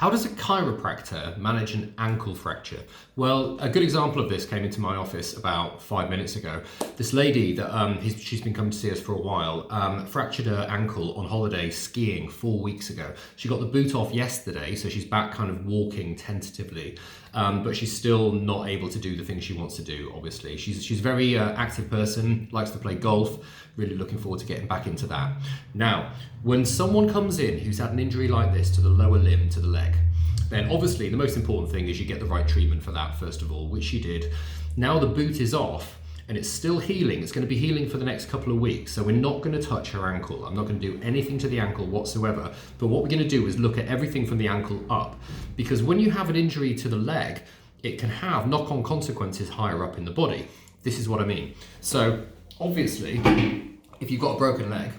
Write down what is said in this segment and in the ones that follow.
How does a chiropractor manage an ankle fracture? Well, a good example of this came into my office about 5 minutes ago. This lady that she's been coming to see us for a while, fractured her ankle on holiday skiing 4 weeks ago. She got the boot off yesterday, so she's back kind of walking tentatively, but she's still not able to do the things she wants to do, obviously. She's a very active person, likes to play golf, really looking forward to getting back into that. Now, when someone comes in who's had an injury like this to the lower limb, to the leg, then obviously the most important thing is you get the right treatment for that first of all, which she did. Now the boot is off and it's still healing. It's going to be healing for the next couple of weeks. So we're not going to touch her ankle. I'm not going to do anything to the ankle whatsoever. But what we're going to do is look at everything from the ankle up. Because when you have an injury to the leg, it can have knock-on consequences higher up in the body. This is what I mean. So obviously, if you've got a broken leg,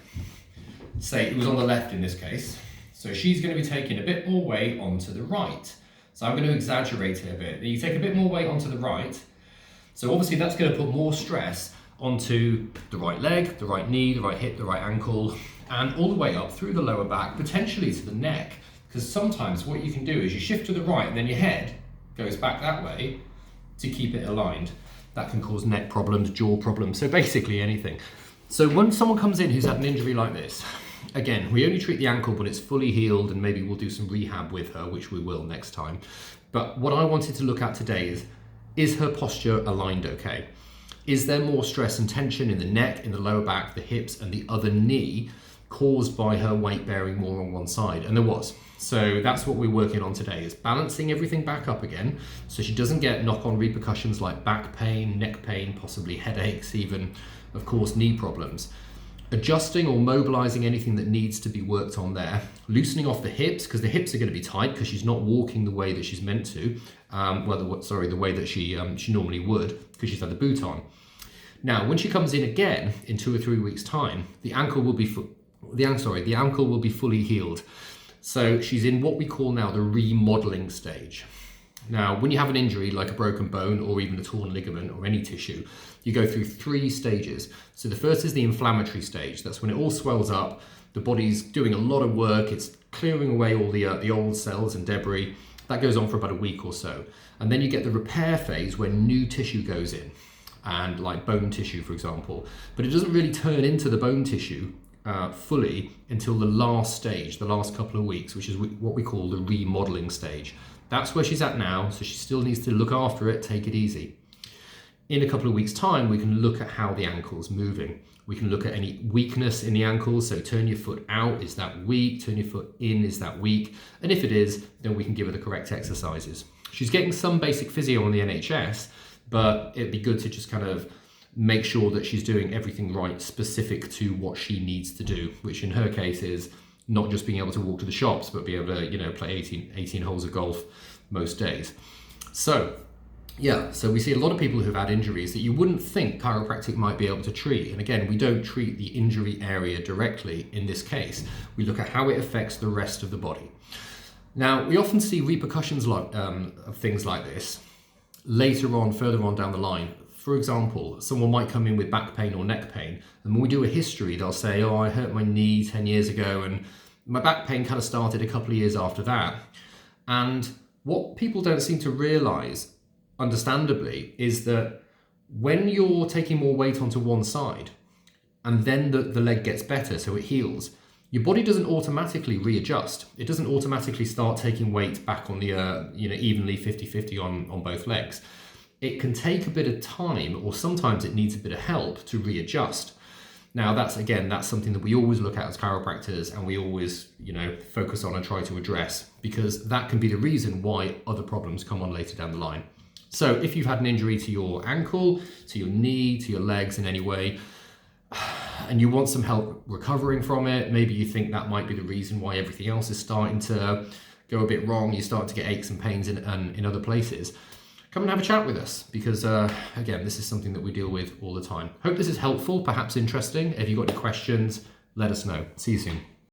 say it was on the left in this case, so she's going to be taking a bit more weight onto the right. So I'm going to exaggerate it a bit. You take a bit more weight onto the right. So obviously that's going to put more stress onto the right leg, the right knee, the right hip, the right ankle, and all the way up through the lower back, potentially to the neck. Because sometimes what you can do is you shift to the right and then your head goes back that way to keep it aligned. That can cause neck problems, jaw problems, so basically anything. So when someone comes in who's had an injury like this, again, we only treat the ankle when it's fully healed, and maybe we'll do some rehab with her, which we will next time. But what I wanted to look at today is her posture aligned okay? Is there more stress and tension in the neck, in the lower back, the hips, and the other knee caused by her weight bearing more on one side? And there was. So that's what we're working on today, is balancing everything back up again so she doesn't get knock-on repercussions like back pain, neck pain, possibly headaches, even, of course, knee problems. Adjusting or mobilizing anything that needs to be worked on there, loosening off the hips, because the hips are going to be tight because she's not walking the way that she's meant to, the way that she normally would, because she's had the boot on. Now, when she comes in again in 2 or 3 weeks' time, the ankle will be fully healed. So she's in what we call now the remodeling stage. Now, when you have an injury like a broken bone or even a torn ligament or any tissue, you go through 3 stages. So the first is the inflammatory stage. That's when it all swells up, the body's doing a lot of work, it's clearing away all the old cells and debris. That goes on for about a week or so. And then you get the repair phase where new tissue goes in, and like bone tissue, for example. But it doesn't really turn into the bone tissue fully until the last stage, the last couple of weeks, which is what we call the remodeling stage. That's where she's at now, so she still needs to look after it, take it easy. In a couple of weeks' time, we can look at how the ankle's moving. We can look at any weakness in the ankle, so turn your foot out, is that weak? Turn your foot in, is that weak? And if it is, then we can give her the correct exercises. She's getting some basic physio on the NHS, but it'd be good to just kind of make sure that she's doing everything right, specific to what she needs to do, which in her case is not just being able to walk to the shops, but be able to, play 18 holes of golf most days. So we see a lot of people who've had injuries that you wouldn't think chiropractic might be able to treat. And again, we don't treat the injury area directly in this case. We look at how it affects the rest of the body. Now, we often see repercussions of things like this later on, further on down the line. For example, someone might come in with back pain or neck pain, and when we do a history, they'll say, I hurt my knee 10 years ago, and my back pain kind of started a couple of years after that. And what people don't seem to realize, understandably, is that when you're taking more weight onto one side, and then the leg gets better, so it heals, your body doesn't automatically readjust. It doesn't automatically start taking weight back on the, evenly 50-50 on both legs. It can take a bit of time, or sometimes it needs a bit of help to readjust. Now, that's something that we always look at as chiropractors, and we always, focus on and try to address, because that can be the reason why other problems come on later down the line. So if you've had an injury to your ankle, to your knee, to your legs in any way, and you want some help recovering from it, maybe you think that might be the reason why everything else is starting to go a bit wrong, you start to get aches and pains in other places, come and have a chat with us, because again, this is something that we deal with all the time. Hope this is helpful, perhaps interesting. If you've got any questions, let us know. See you soon.